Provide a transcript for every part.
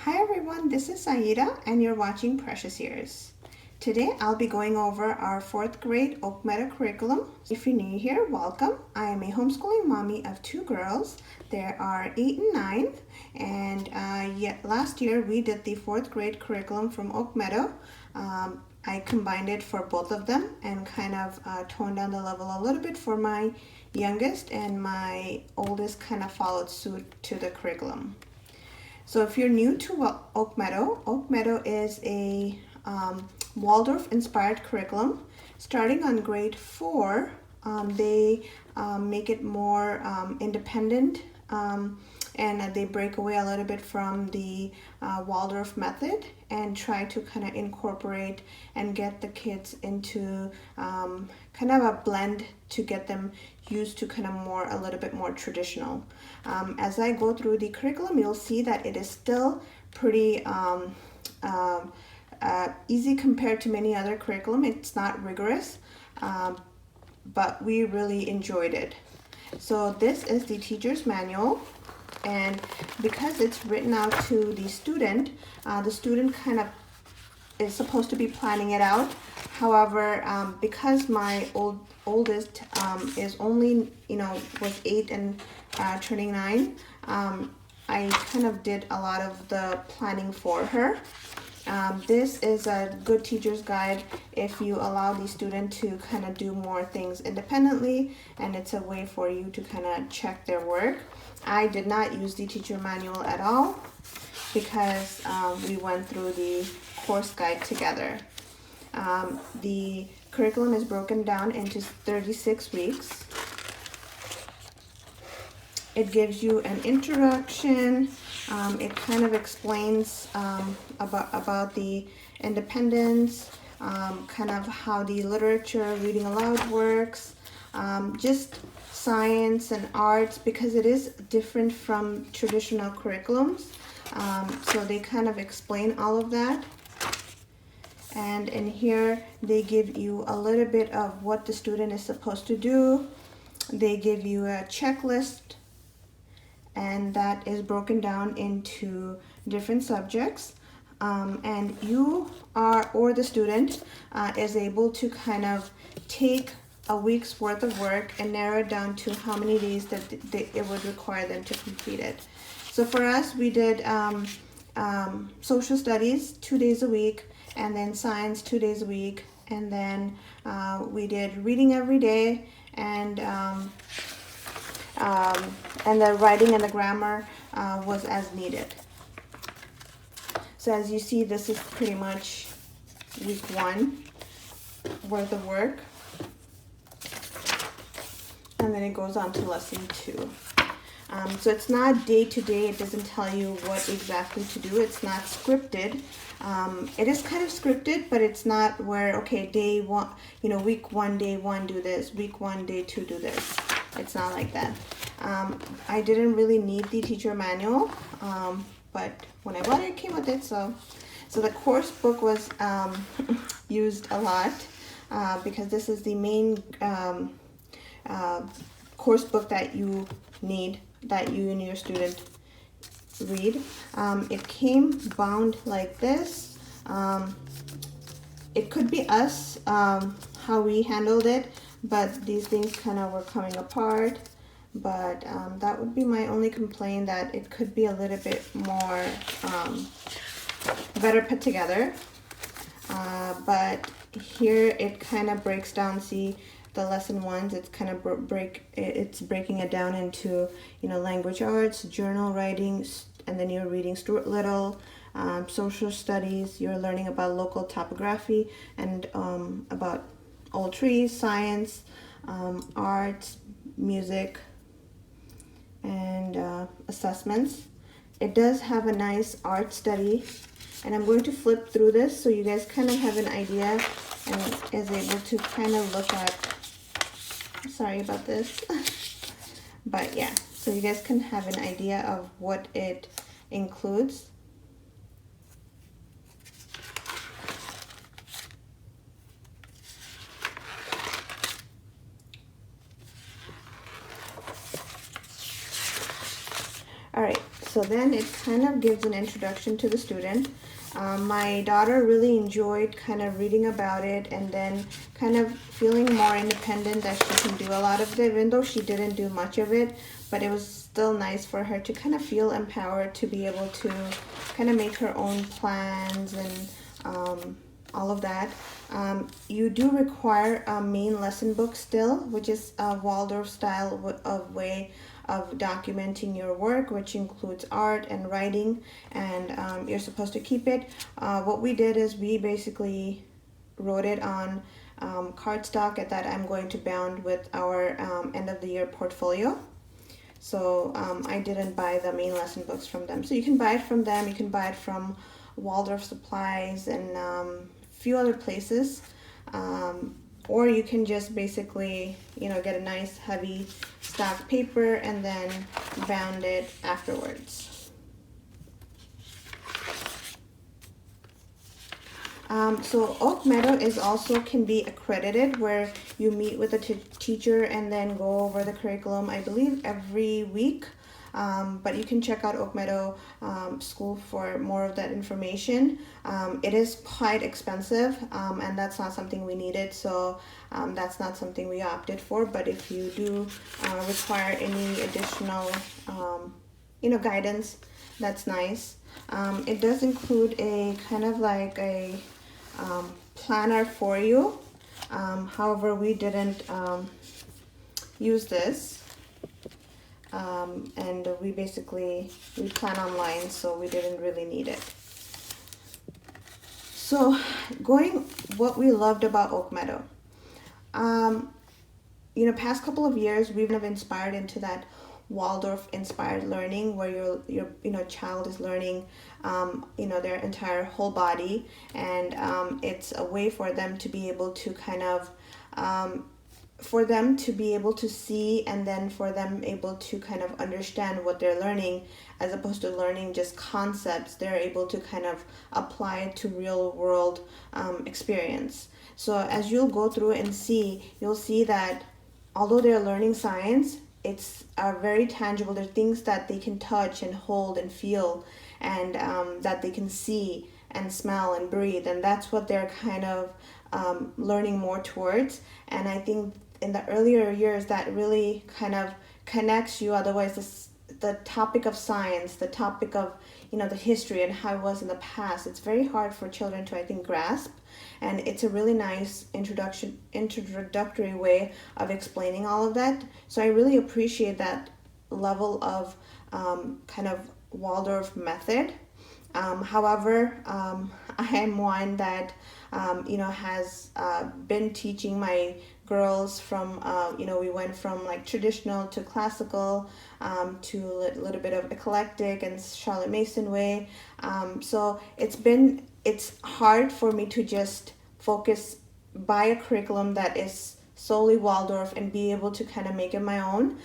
Hi everyone, this is Saida and you're watching Precious Years. Today I'll be going over our 4th grade Oak Meadow Curriculum. If you're new here, welcome. I am a homeschooling mommy of 2 girls. There are 8 and 9, and last year we did the 4th grade curriculum from Oak Meadow. I combined it for both of them and kind of toned down the level a little bit for my youngest, and my oldest kind of followed suit to the curriculum. So if you're new to Oak Meadow is a Waldorf Inspired curriculum. Starting on grade 4, they make it more independent, and they break away a little bit from the Waldorf method and try to kind of incorporate and get the kids into kind of a blend to get them used to kind of a little bit more traditional. As I go through the curriculum, you'll see that it is still pretty easy compared to many other curriculum. It's not rigorous, but we really enjoyed it. So this is the teacher's manual, and because it's written out to the student kind of is supposed to be planning it out. However, because my oldest is only, was 8 and turning 9, I kind of did a lot of the planning for her. This is a good teacher's guide if you allow the student to kind of do more things independently, and it's a way for you to kind of check their work. I did not use the teacher manual at all because we went through the course guide together. The curriculum is broken down into 36 weeks. It gives you an introduction. It kind of explains about the independence, kind of how the literature reading aloud works, just science and arts, because it is different from traditional curriculums. So they kind of explain all of that. And in here, they give you a little bit of what the student is supposed to do. They give you a checklist, and that is broken down into different subjects. And you or the student is able to kind of take a week's worth of work and narrow it down to how many days that it would require them to complete it. So for us, we did social studies 2 days a week, and then science 2 days a week, and then we did reading every day, and the writing and the grammar was as needed. So as you see, this is pretty much week 1 worth of work, and then it goes on to lesson 2. So it's not day to day. It doesn't tell you what exactly to do. It's not scripted. It is kind of scripted, but it's not where, okay, day 1, week 1, day 1, do this, week 1, day 2, do this. It's not like that. I didn't really need the teacher manual, but when I bought it, it came with it. So the course book was used a lot because this is the main course book that you need, that you and your student read. It came bound like this. It could be us, how we handled it, but these things kind of were coming apart. But that would be my only complaint, that it could be a little bit more better put together. But here it kind of breaks down. See, the lesson 1s, it's kind of breaking it down into language arts, journal writing, and then you're reading Stuart Little, social studies. You're learning about local topography and about old trees, science, arts, music, and assessments. It does have a nice art study, and I'm going to flip through this so you guys kind of have an idea and is able to kind of look at, sorry about this, but yeah, so you guys can have an idea of what it includes. All right, so So then it kind of gives an introduction to the student. My daughter really enjoyed kind of reading about it and then kind of feeling more independent that she can do a lot of it, even though she didn't do much of it. But it was still nice for her to kind of feel empowered to be able to kind of make her own plans and all of that. You do require a main lesson book still, which is a Waldorf style of way of documenting your work, which includes art and writing, and you're supposed to keep it. What we did is we basically wrote it on cardstock that I'm going to bound with our end of the year portfolio. So I didn't buy the main lesson books from them. So you can buy it from them. You can buy it from Waldorf Supplies and a few other places. Or you can just basically, get a nice heavy stock paper and then bound it afterwards. So Oak Meadow can be accredited, where you meet with a teacher and then go over the curriculum, I believe every week. But you can check out Oak Meadow School for more of that information. It is quite expensive, and that's not something we needed, so that's not something we opted for. But if you do require any additional guidance, that's nice. It does include a kind of like a planner for you. However, we didn't use this. And we plan online, so we didn't really need it. So what we loved about Oak Meadow, past couple of years we've been inspired into that Waldorf Inspired learning, where your child is learning their entire whole body, and it's a way for them to be able to kind of see, and then for them able to kind of understand what they're learning, as opposed to learning just concepts. They're able to kind of apply it to real world experience. So as you'll go through and you'll see that although they're learning science, it's very tangible. There are things that they can touch and hold and feel, and that they can see and smell and breathe, and that's what they're kind of learning more towards. And I think in the earlier years that really kind of connects you. Otherwise, the topic of science, the topic of the history and how it was in the past, it's very hard for children to, I think, grasp. And it's a really nice introductory way of explaining all of that. So I really appreciate that level of kind of Waldorf method. However, I am one that has been teaching my girls from we went from like traditional to classical, to a little bit of eclectic and Charlotte Mason way. So it's hard for me to just buy a curriculum that is solely Waldorf and be able to kind of make it my own.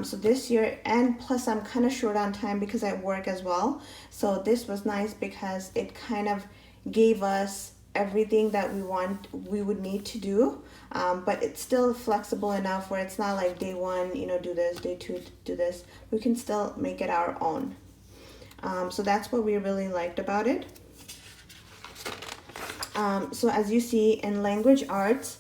So this year, and plus I'm kind of short on time because I work as well. So this was nice because it kind of gave us everything that we would need to do, but it's still flexible enough where it's not like day one, do this, day two, do this. We can still make it our own. So that's what we really liked about it. So as you see in language arts,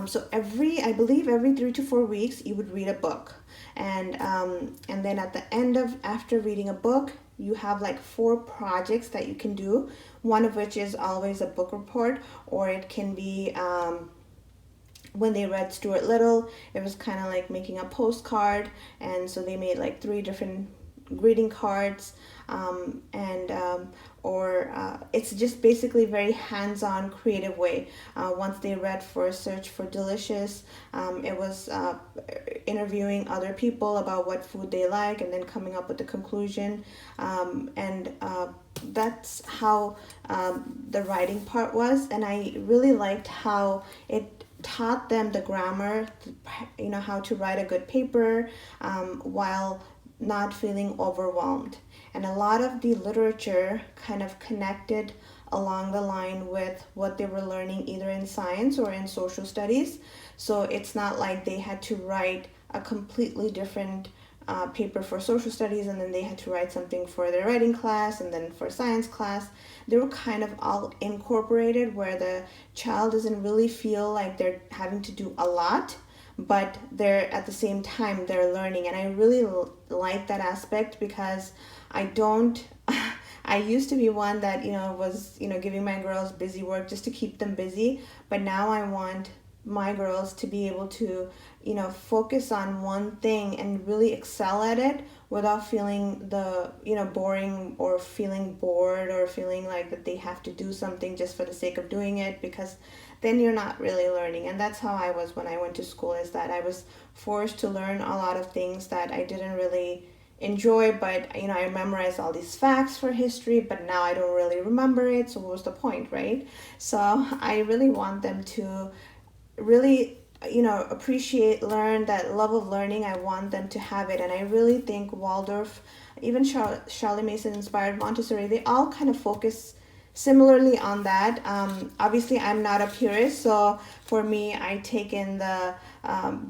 so I believe every 3 to 4 weeks you would read a book, and then at the end after reading a book, you have like 4 projects that you can do. One of which is always a book report, or it can be when they read Stuart Little, it was kind of like making a postcard, and so they made like 3 different greeting cards, or it's just basically very hands-on creative way. Once they read for Search for Delicious, it was interviewing other people about what food they like and then coming up with the conclusion, and that's how the writing part was. And I really liked how it taught them the grammar, how to write a good paper while not feeling overwhelmed. And a lot of the literature kind of connected along the line with what they were learning either in science or in social studies. So it's not like they had to write a completely different paper for social studies, and then they had to write something for their writing class, and then for science class. They were kind of all incorporated where the child doesn't really feel like they're having to do a lot, but they're at the same time they're learning. And I really like that aspect, because I don't I used to be one that was giving my girls busy work just to keep them busy, but now I want my girls to be able to focus on one thing and really excel at it without feeling the boring, or feeling bored, or feeling like that they have to do something just for the sake of doing it, because then you're not really learning. And that's how I was when I went to school, is that I was forced to learn a lot of things that I didn't really enjoy. But I memorized all these facts for history, but now I don't really remember it, so what was the point, right? So I really want them to really appreciate, learn that love of learning. I want them to have it. And I really think Waldorf, even Charlotte Mason inspired, Montessori, they all kind of focus similarly on that. Obviously I'm not a purist, so for me I take in the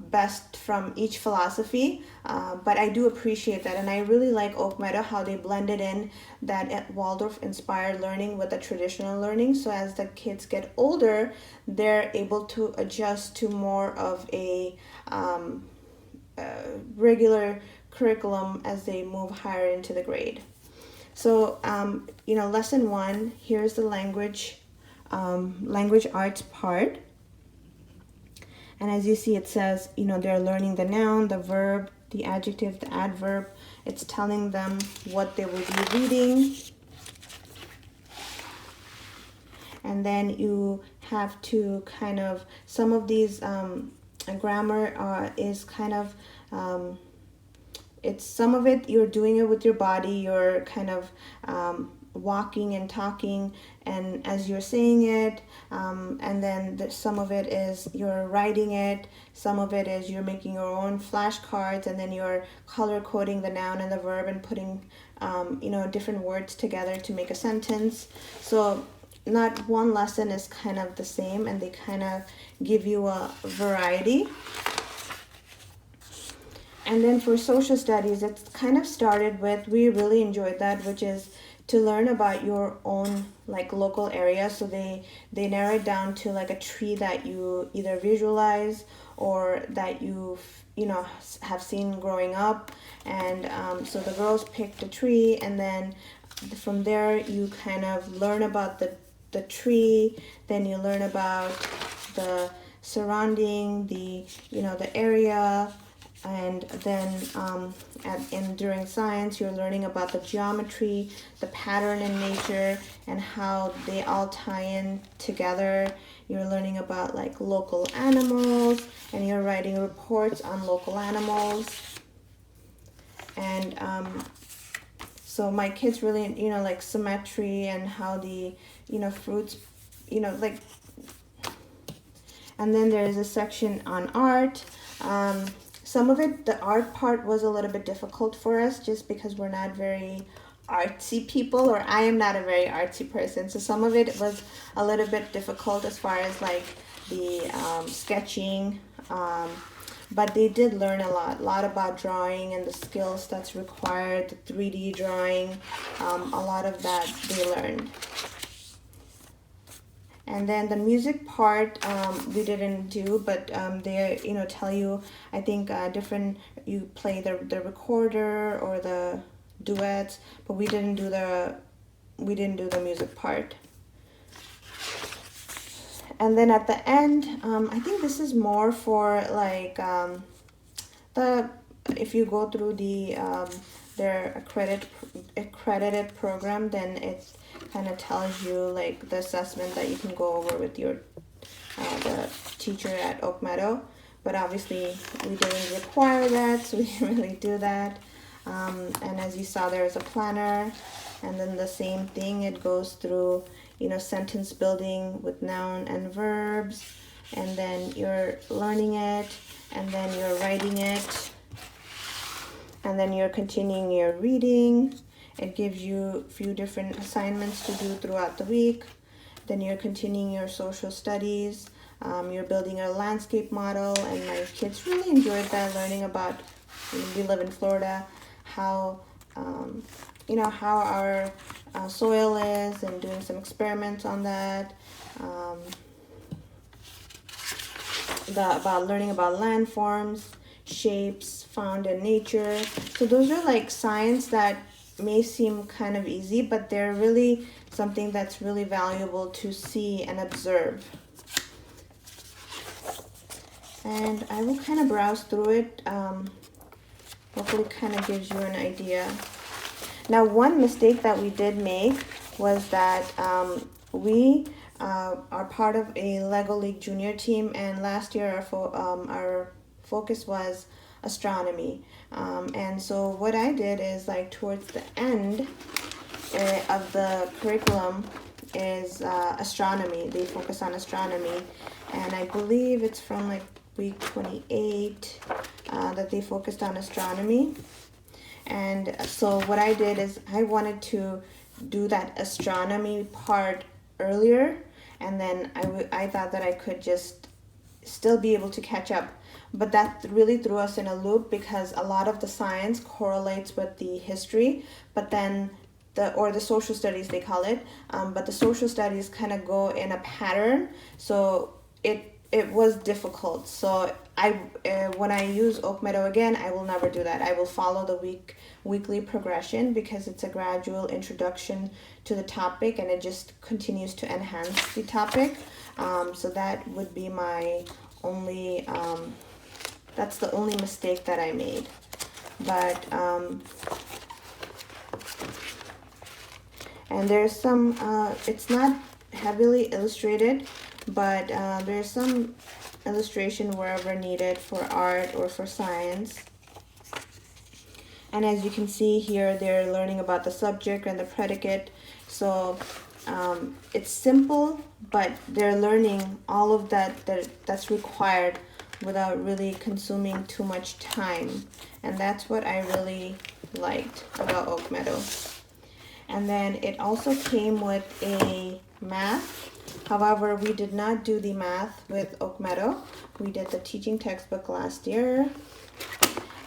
best from each philosophy, but I do appreciate that. And I really like Oak Meadow, how they blended in that Waldorf inspired learning with the traditional learning, so as the kids get older they're able to adjust to more of a regular curriculum as they move higher into the grade. So, lesson 1, here's the language arts part. And as you see, it says, they're learning the noun, the verb, the adjective, the adverb. It's telling them what they will be reading. And then you have to kind of, some of these grammar is kind of, it's some of it you're doing it with your body, you're kind of walking and talking and as you're saying it, and then some of it is you're writing it, some of it is you're making your own flashcards, and then you're color coding the noun and the verb and putting different words together to make a sentence. So not one lesson is kind of the same, and they kind of give you a variety. And then for social studies, it's kind of started with, we really enjoyed that, which is to learn about your own like local area. So they narrow it down to like a tree that you either visualize or that you have seen growing up. And so the girls picked a tree, and then from there you kind of learn about the tree, then you learn about the surrounding, the area. And then during science, you're learning about the geometry, the pattern in nature, and how they all tie in together. You're learning about like local animals, and you're writing reports on local animals. And so my kids really, like symmetry and how the, fruits, like. And then there's a section on art. Some of it, the art part was a little bit difficult for us just because we're not very artsy people, or I am not a very artsy person. So some of it was a little bit difficult as far as like the sketching. But they did learn a lot about drawing and the skills that's required, the 3D drawing, a lot of that they learned. And then the music part we didn't do, but they tell you, I think different, you play the recorder or the duets, but we didn't do the music part. And then at the end, I think this is more for like if you go through the their accredited program, then it's kind of tells you like the assessment that you can go over with your the teacher at Oak Meadow. But obviously we didn't require that, so we didn't really do that. And as you saw, there's a planner, and then the same thing, it goes through sentence building with noun and verbs, and then you're learning it, and then you're writing it, and then you're continuing your reading. It gives you a few different assignments to do throughout the week. Then you're continuing your social studies. You're building a landscape model, and my kids really enjoyed that, learning about we live in Florida, how how our soil is, and doing some experiments on that. About learning about landforms, shapes found in nature. So those are like science that may seem kind of easy, but they're really something that's really valuable to see and observe. And I will kind of browse through it. Hopefully kind of gives you an idea. Now, one mistake that we did make was that we are part of a Lego League Junior team, and last year our focus was astronomy. And so what I did is, like, towards the end of the curriculum is astronomy. They focus on astronomy, and I believe it's from like week 28 that they focused on astronomy. And so what I did is I wanted to do that astronomy part earlier, and then I thought that I could just still be able to catch up. But that really threw us in a loop, because a lot of the science correlates with the history, but then the social studies they call it, but the social studies kind of go in a pattern, so it was difficult. So when I use Oak Meadow again, I will never do that. I will follow the weekly progression, because it's a gradual introduction to the topic, and it just continues to enhance the topic. So that would be my only that's the only mistake that I made. But and there's some it's not heavily illustrated, but there's some illustration wherever needed for art or for science. And as you can see here, they're learning about the subject and the predicate. So it's simple, but they're learning all of that's required without really consuming too much time. And that's what I really liked about Oak Meadow. And then it also came with a math. However, we did not do the math with Oak Meadow. We did the teaching textbook last year.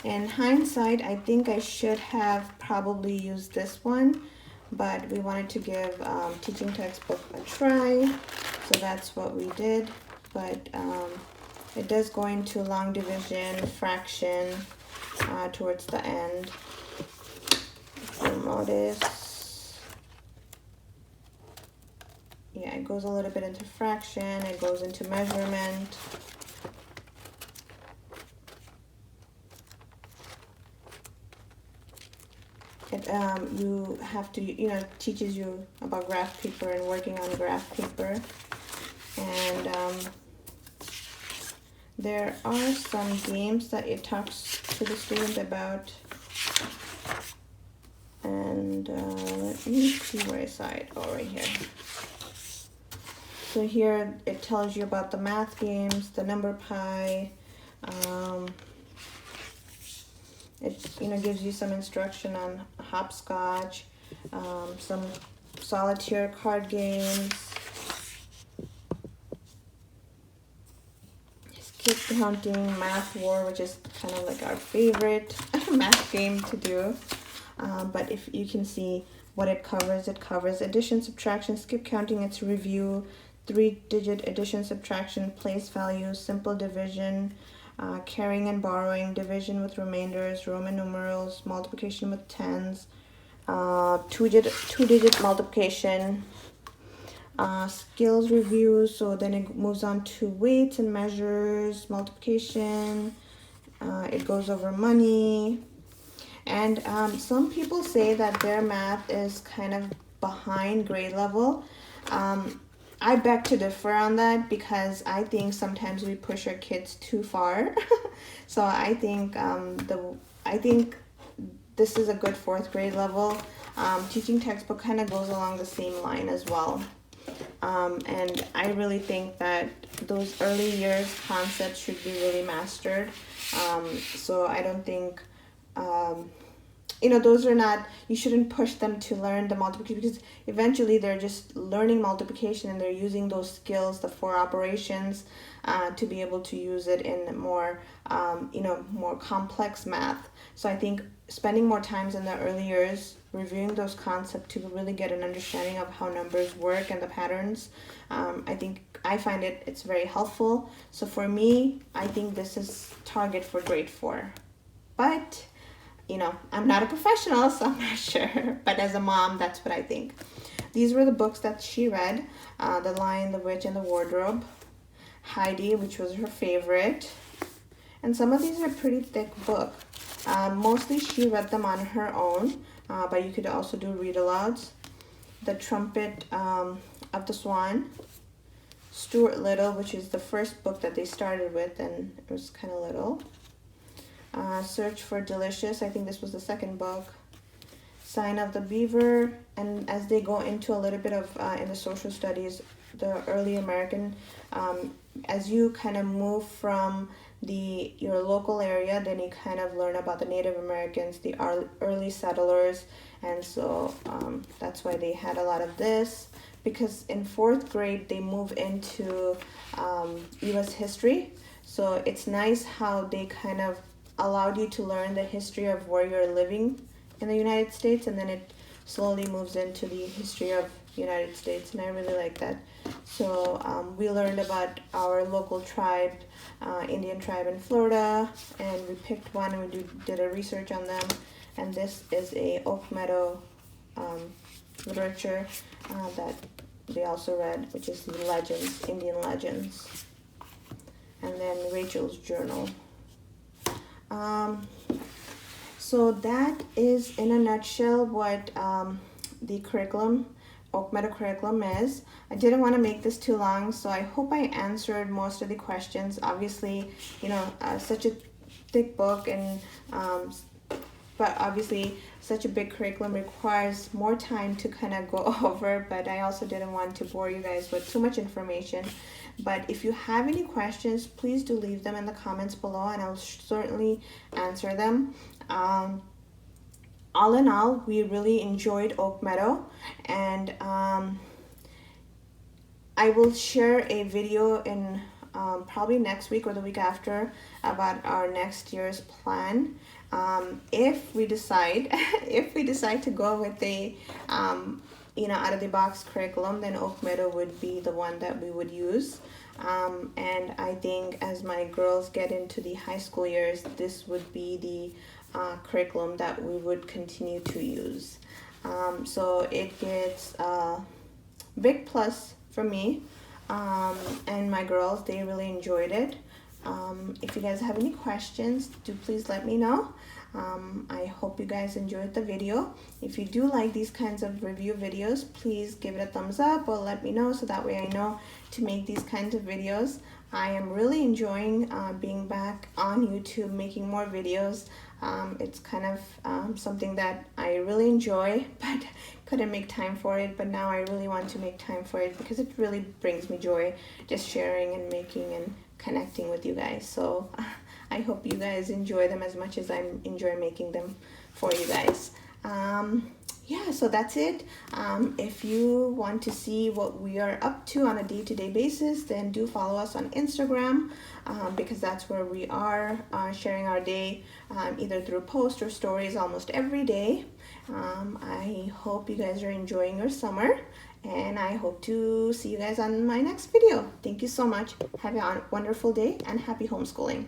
In hindsight, I think I should have probably used this one, but we wanted to give teaching textbook a try, so that's what we did. But it does go into long division, fraction towards the end. If you'll notice, yeah, it goes a little bit into fraction, it goes into measurement. You have to, teaches you about graph paper and working on graph paper. And there are some games that it talks to the student about. And let me see where I saw it. Oh, right here. So here it tells you about the math games, the number pie. It gives you some instruction on hopscotch, some solitaire card games, skip counting, math war, which is kind of like our favorite math game to do. But if you can see what it covers addition, subtraction, skip counting, it's review, 3-digit addition, subtraction, place values, simple division, carrying and borrowing, division with remainders, Roman numerals, multiplication with tens, two-digit multiplication, skills review. So then it moves on to weights and measures, multiplication. It goes over money. And some people say that their math is kind of behind grade level. I beg to differ on that, because I think sometimes we push our kids too far. So I think this is a good 4th grade level. Teaching textbook kind of goes along the same line as well. And I really think that those early years concepts should be really mastered. So I don't think those are not, you shouldn't push them to learn the multiplication, because eventually they're just learning multiplication and they're using those skills, the four operations, to be able to use it in more, more complex math. So I think spending more times in the early years reviewing those concepts to really get an understanding of how numbers work and the patterns, I find it's very helpful. So for me, I think this is target for grade 4. But I'm not a professional, so I'm not sure. But as a mom, that's what I think. These were the books that she read. The Lion, the Witch, and the Wardrobe. Heidi, which was her favorite. And some of these are pretty thick books. Mostly she read them on her own, but you could also do read-alouds. The Trumpet of the Swan. Stuart Little, which is the first book that they started with, and it was kind of little. Search for Delicious, I think this was the second book. Sign of the Beaver, and as they go into a little bit of in the social studies, the early American, as you kind of move from your local area, then you kind of learn about the Native Americans, the early settlers, and so that's why they had a lot of this, because in 4th grade they move into U.S. history. So it's nice how they kind of allowed you to learn the history of where you're living in the United States, and then it slowly moves into the history of United States, and I really like that. So we learned about our local tribe, Indian tribe in Florida, and we picked one and we did a research on them. And this is a Oak Meadow literature that they also read, which is the legends, Indian legends. And then Rachel's journal. So that is in a nutshell what the curriculum, Oak Meadow Curriculum is. I didn't want to make this too long, so I hope I answered most of the questions. Obviously, such a thick book, and but obviously such a big curriculum requires more time to kind of go over, but I also didn't want to bore you guys with too much information. But if you have any questions, please do leave them in the comments below, and I'll certainly answer them. All in all, we really enjoyed Oak Meadow, and I will share a video in probably next week or the week after about our next year's plan. If we decide to go with a out of the box curriculum, then Oak Meadow would be the one that we would use. And I think as my girls get into the high school years, this would be the curriculum that we would continue to use. So it gets a big plus for me, and my girls, they really enjoyed it. If you guys have any questions, do please let me know. I hope you guys enjoyed the video. If you do like these kinds of review videos, please give it a thumbs up or let me know, so that way I know to make these kinds of videos. I am really enjoying being back on YouTube, making more videos. It's kind of something that I really enjoy, but couldn't make time for it. But now I really want to make time for it, because it really brings me joy just sharing and making and connecting with you guys. So I hope you guys enjoy them as much as I enjoy making them for you guys. Yeah, so that's it. If you want to see what we are up to on a day-to-day basis, then do follow us on Instagram, because that's where we are sharing our day, either through posts or stories almost every day. I hope you guys are enjoying your summer, and I hope to see you guys on my next video. Thank you so much. Have a wonderful day, and happy homeschooling.